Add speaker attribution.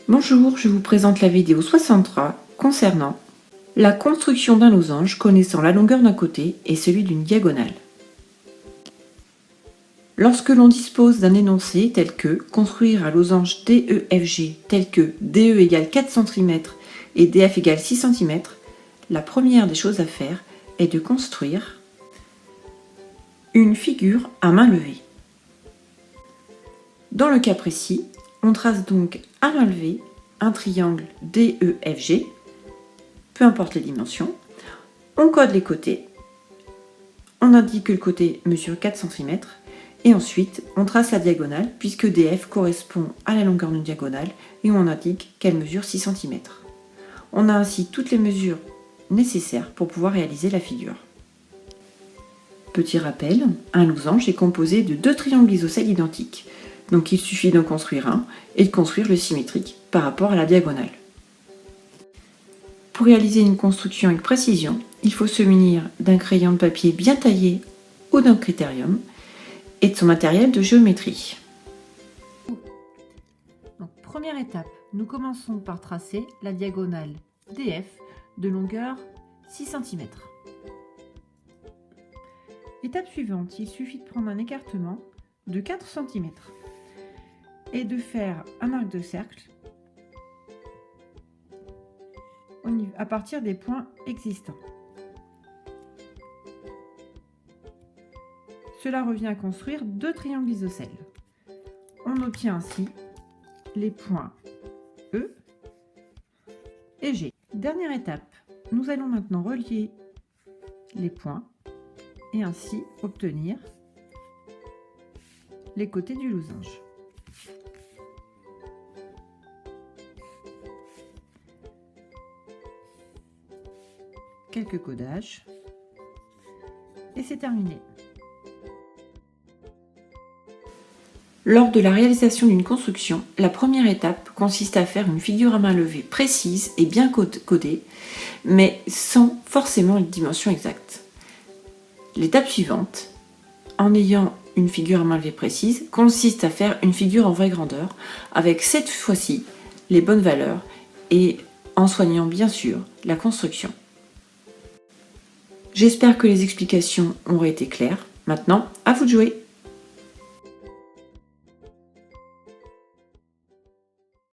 Speaker 1: Bonjour, je vous présente la vidéo 63 concernant la construction d'un losange connaissant la longueur d'un côté et celui d'une diagonale. Lorsque l'on dispose d'un énoncé tel que construire un losange DEFG tel que DE égale 4 cm et DF égale 6 cm, la première des choses à faire est de construire une figure à main levée. Dans le cas précis, on trace donc à main levée un triangle DEFG, peu importe les dimensions, on code les côtés, on indique que le côté mesure 4 cm et ensuite on trace la diagonale puisque DF correspond à la longueur d'une diagonale et on indique qu'elle mesure 6 cm. On a ainsi toutes les mesures nécessaires pour pouvoir réaliser la figure. Petit rappel, un losange est composé de deux triangles isocèles identiques. Donc il suffit d'en construire un et de construire le symétrique par rapport à la diagonale. Pour réaliser une construction avec précision, il faut se munir d'un crayon de papier bien taillé ou d'un critérium et de son matériel de géométrie. Donc, première étape, nous commençons par tracer la diagonale DF de longueur 6 cm. Étape suivante, il suffit de prendre un écartement de 4 cm. Et de faire un arc de cercle à partir des points existants. Cela revient à construire deux triangles isocèles. On obtient ainsi les points E et G. Dernière étape, nous allons maintenant relier les points et ainsi obtenir les côtés du losange. Quelques codages et c'est terminé. Lors de la réalisation d'une construction, la première étape consiste à faire une figure à main levée précise et bien codée, mais sans forcément une dimension exacte. L'étape suivante, en ayant une figure à main levée précise, consiste à faire une figure en vraie grandeur, avec cette fois-ci les bonnes valeurs et en soignant bien sûr la construction. J'espère que les explications auront été claires. Maintenant, à vous de jouer!